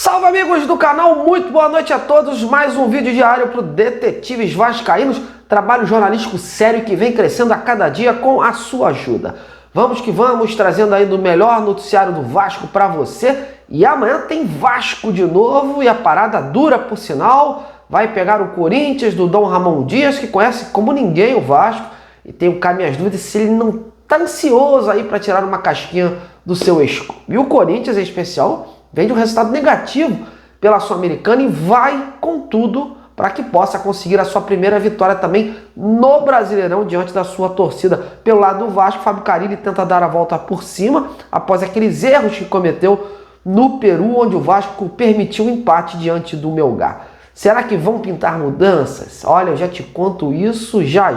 Salve amigos do canal, muito boa noite a todos, mais um vídeo diário para o Detetives Vascaínos, trabalho jornalístico sério que vem crescendo a cada dia com a sua ajuda. Vamos que vamos, trazendo aí do melhor noticiário do Vasco para você, e amanhã tem Vasco de novo, e a parada dura por sinal, vai pegar o Corinthians do Dom Ramon Dias, que conhece como ninguém o Vasco, e tenho cá minhas dúvidas se ele não está ansioso aí para tirar uma casquinha do seu escudo. E o Corinthians em especial vem de um resultado negativo pela Sul-Americana e vai com tudo para que possa conseguir a sua primeira vitória também no Brasileirão diante da sua torcida. Pelo lado do Vasco, Fábio Carille tenta dar a volta por cima após aqueles erros que cometeu no Peru, onde o Vasco permitiu o empate diante do Melgar. Será que vão pintar mudanças? Olha, eu já te conto isso já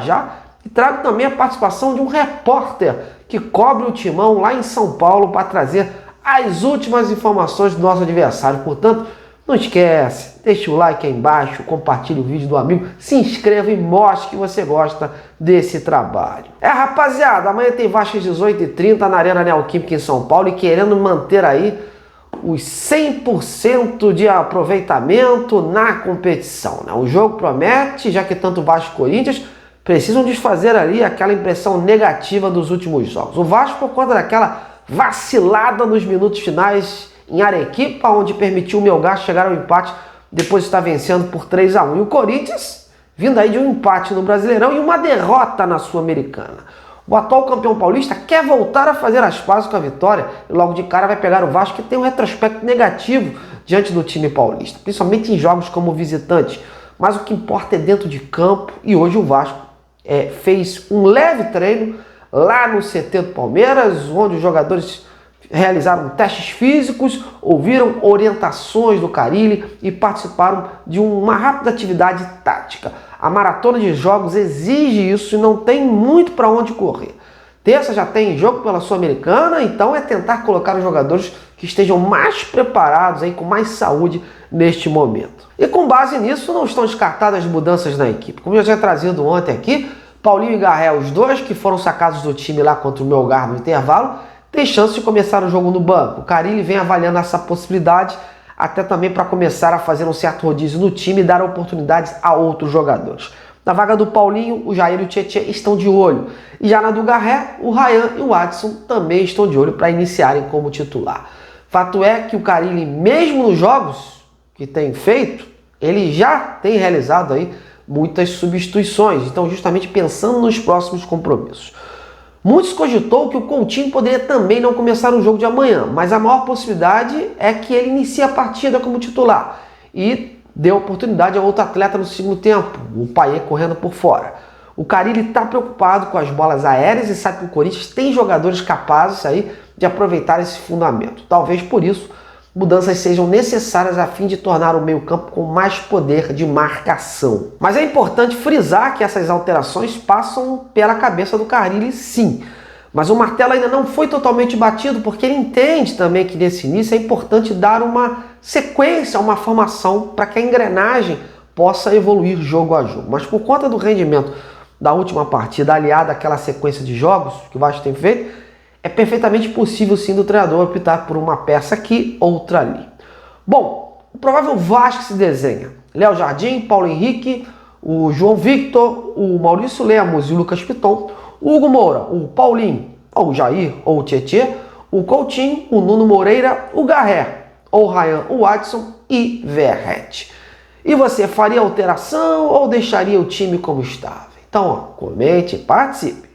e trago também a participação de um repórter que cobre o Timão lá em São Paulo para trazer as últimas informações do nosso adversário. Portanto, não esquece, deixa o like aí embaixo, compartilhe o vídeo do amigo, se inscreva e mostre que você gosta desse trabalho. Rapaziada, amanhã tem Vasco às 18h30 na Arena Neoquímica em São Paulo e querendo manter aí os 100% de aproveitamento na competição, né? O jogo promete, já que tanto o Vasco e o Corinthians precisam desfazer ali aquela impressão negativa dos últimos jogos. O Vasco, por conta daquela vacilada nos minutos finais em Arequipa, onde permitiu o Melgar chegar ao empate depois de estar vencendo por 3-1. E o Corinthians vindo aí de um empate no Brasileirão e uma derrota na Sul-Americana. O atual campeão paulista quer voltar a fazer as pazes com a vitória e logo de cara vai pegar o Vasco, que tem um retrospecto negativo diante do time paulista, principalmente em jogos como visitante. Mas o que importa é dentro de campo e hoje o Vasco fez um leve treino lá no CT do Palmeiras, onde os jogadores realizaram testes físicos, ouviram orientações do Carille e participaram de uma rápida atividade tática. A maratona de jogos exige isso e não tem muito para onde correr. Terça já tem jogo pela Sul-Americana, então é tentar colocar os jogadores que estejam mais preparados, aí, com mais saúde neste momento. E com base nisso não estão descartadas as mudanças na equipe. Como eu já tinha trazido ontem aqui, Paulinho e Garré, os dois que foram sacados do time lá contra o Melgar no intervalo, tem chance de começar o jogo no banco. O Carille vem avaliando essa possibilidade, até também para começar a fazer um certo rodízio no time e dar oportunidades a outros jogadores. Na vaga do Paulinho, o Jair e o Tietê estão de olho. E já na do Garré, o Ryan e o Adson também estão de olho para iniciarem como titular. Fato é que o Carille, mesmo nos jogos que tem feito, ele já tem realizado aí muitas substituições, então justamente pensando nos próximos compromissos. Muitos cogitou que o Coutinho poderia também não começar o jogo de amanhã, mas a maior possibilidade é que ele inicie a partida como titular e dê oportunidade a outro atleta no segundo tempo, o Payet correndo por fora. O Carille está preocupado com as bolas aéreas e sabe que o Corinthians tem jogadores capazes aí de aproveitar esse fundamento. Talvez por isso mudanças sejam necessárias a fim de tornar o meio-campo com mais poder de marcação. Mas é importante frisar que essas alterações passam pela cabeça do Carille, sim. Mas o martelo ainda não foi totalmente batido, porque ele entende também que nesse início é importante dar uma sequência, uma formação para que a engrenagem possa evoluir jogo a jogo. Mas por conta do rendimento da última partida, aliada àquela sequência de jogos que o Vasco tem feito, é perfeitamente possível sim do treinador optar por uma peça aqui, outra ali. Bom, o provável Vasco se desenha: Léo Jardim, Paulo Henrique, o João Victor, o Maurício Lemos e o Lucas Piton, o Hugo Moura, o Paulinho, ou o Jair, ou o Tietê, o Coutinho, o Nuno Moreira, o Garré, ou o Ryan, o Adson e Verratti. E você faria alteração ou deixaria o time como estava? Então, comente e participe.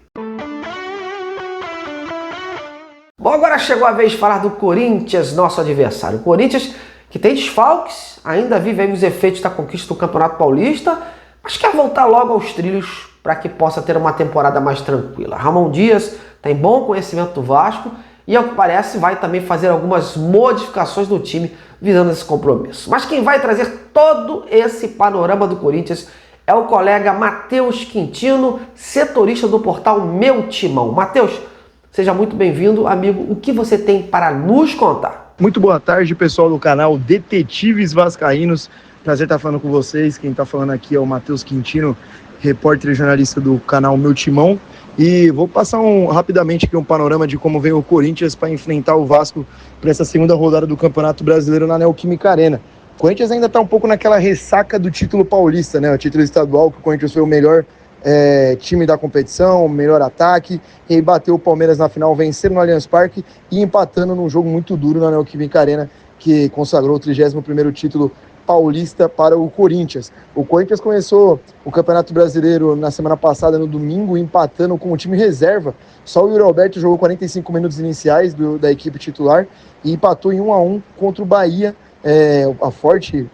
Bom, agora chegou a vez de falar do Corinthians, nosso adversário. O Corinthians, que tem desfalques, ainda vive aí os efeitos da conquista do Campeonato Paulista, mas quer voltar logo aos trilhos para que possa ter uma temporada mais tranquila. Ramon Dias tem bom conhecimento do Vasco e, ao que parece, vai também fazer algumas modificações no time visando esse compromisso. Mas quem vai trazer todo esse panorama do Corinthians é o colega Matheus Quintino, setorista do portal Meu Timão. Matheus, seja muito bem-vindo, amigo. O que você tem para nos contar? Muito boa tarde, pessoal do canal Detetives Vascaínos. Prazer estar falando com vocês. Quem está falando aqui é o Matheus Quintino, repórter e jornalista do canal Meu Timão. E vou passar rapidamente aqui um panorama de como vem o Corinthians para enfrentar o Vasco para essa segunda rodada do Campeonato Brasileiro na Neoquímica Arena. O Corinthians ainda está um pouco naquela ressaca do título paulista, né? O título estadual, que o Corinthians foi o melhor time da competição, o melhor ataque, e aí bateu o Palmeiras na final, vencendo no Allianz Parque e empatando num jogo muito duro na Neoquímica Arena, que consagrou o 31º título paulista para o Corinthians. O Corinthians começou o Campeonato Brasileiro na semana passada, no domingo, empatando com o time reserva. Só o Yuri Alberto jogou 45 minutos iniciais da equipe titular e empatou em 1-1 contra o Bahia, a forte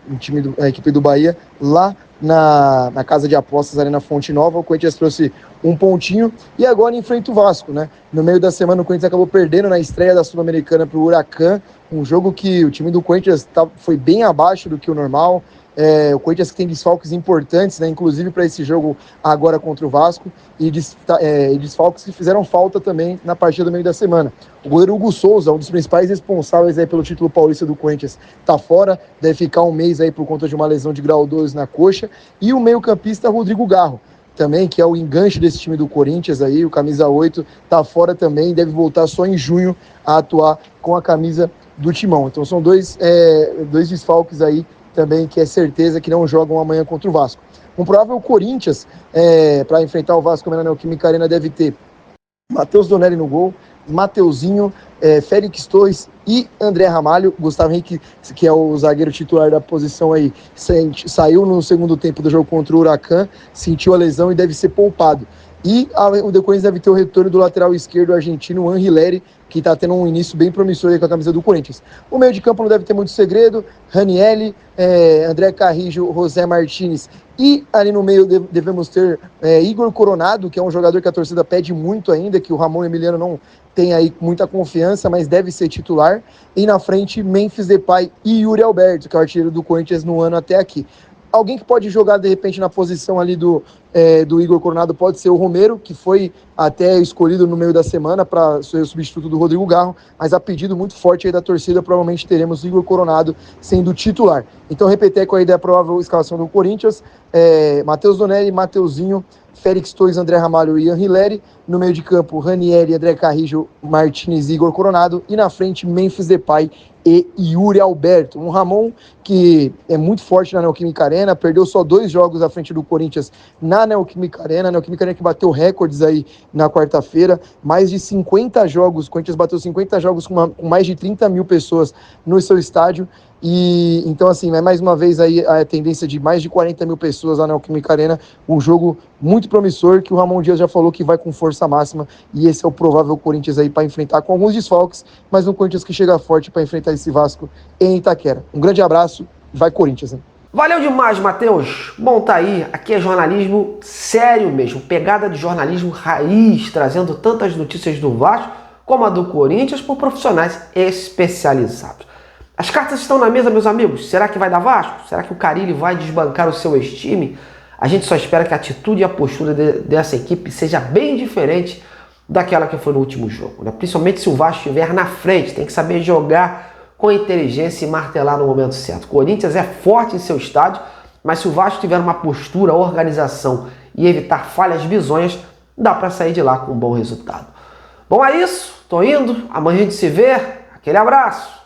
a equipe do Bahia, lá na casa de apostas ali na Fonte Nova. O Corinthians trouxe um pontinho e agora enfrenta o Vasco, né? No meio da semana o Corinthians acabou perdendo na estreia da Sul-Americana para o Huracan, um jogo que o time do Corinthians foi bem abaixo do que o normal. O Corinthians tem desfalques importantes, né, inclusive para esse jogo agora contra o Vasco, e desfalques que fizeram falta também na partida do meio da semana. O goleiro Hugo Souza, um dos principais responsáveis aí pelo título paulista do Corinthians, está fora, deve ficar um mês aí por conta de uma lesão de grau 12 na coxa, e o meio-campista Rodrigo Garro, também, que é o enganche desse time do Corinthians aí, o camisa 8, está fora também, deve voltar só em junho a atuar com a camisa do Timão. Então são dois desfalques aí também, que é certeza que não jogam amanhã contra o Vasco. Um provável Corinthians, para enfrentar o Vasco na Neoquímica Arena, deve ter Matheus Donelli no gol, Mateuzinho, Félix Torres e André Ramalho. Gustavo Henrique, que é o zagueiro titular da posição aí, saiu no segundo tempo do jogo contra o Huracan, sentiu a lesão e deve ser poupado. E o Corinthians deve ter o retorno do lateral esquerdo argentino, Anrileri, que está tendo um início bem promissor aí com a camisa do Corinthians. O meio de campo não deve ter muito segredo, Ranieri, André Carrijo, José Martínez, e ali no meio devemos ter Igor Coronado, que é um jogador que a torcida pede muito ainda, que o Ramon Emiliano não tem aí muita confiança, mas deve ser titular. E na frente, Memphis Depay e Yuri Alberto, que é o artilheiro do Corinthians no ano até aqui. Alguém que pode jogar, de repente, na posição ali do Igor Coronado pode ser o Romero, que foi até escolhido no meio da semana para ser o substituto do Rodrigo Garro, mas a pedido muito forte aí da torcida, provavelmente teremos o Igor Coronado sendo titular. Então, repeteco aí da provável escalação do Corinthians, Matheus Donelli, Mateuzinho, Félix Torres, André Ramalho e Anrileri. No meio de campo, Ranieri, André Carrijo, Martínez e Igor Coronado. E na frente, Memphis Depay e Yuri Alberto. Um Ramon que é muito forte na Neoquímica Arena, perdeu só 2 jogos à frente do Corinthians na Neoquímica Arena. A Neoquímica Arena que bateu recordes aí na quarta-feira, mais de 50 jogos, o Corinthians bateu 50 jogos com mais de 30 mil pessoas no seu estádio. E então, assim, mais uma vez aí a tendência de mais de 40 mil pessoas lá na Neoquímica Arena, um jogo muito promissor que o Ramon Dias já falou que vai com força máxima, e esse é o provável Corinthians aí para enfrentar, com alguns desfalques, mas um Corinthians que chega forte para enfrentar esse Vasco em Itaquera. Um grande abraço, vai Corinthians, né? Valeu demais, Matheus. Bom, tá aí. Aqui é jornalismo sério mesmo, pegada de jornalismo raiz, trazendo tantas notícias do Vasco como a do Corinthians por profissionais especializados. As cartas estão na mesa, meus amigos. Será que vai dar Vasco? Será que o Carille vai desbancar o seu ex-time? A gente só espera que a atitude e a postura dessa equipe seja bem diferente daquela que foi no último jogo, né? Principalmente se o Vasco estiver na frente, tem que saber jogar com inteligência e martelar no momento certo. O Corinthians é forte em seu estádio, mas se o Vasco tiver uma postura, organização e evitar falhas bizonhas, dá para sair de lá com um bom resultado. Bom, é isso. Tô indo. Amanhã a gente se vê. Aquele abraço.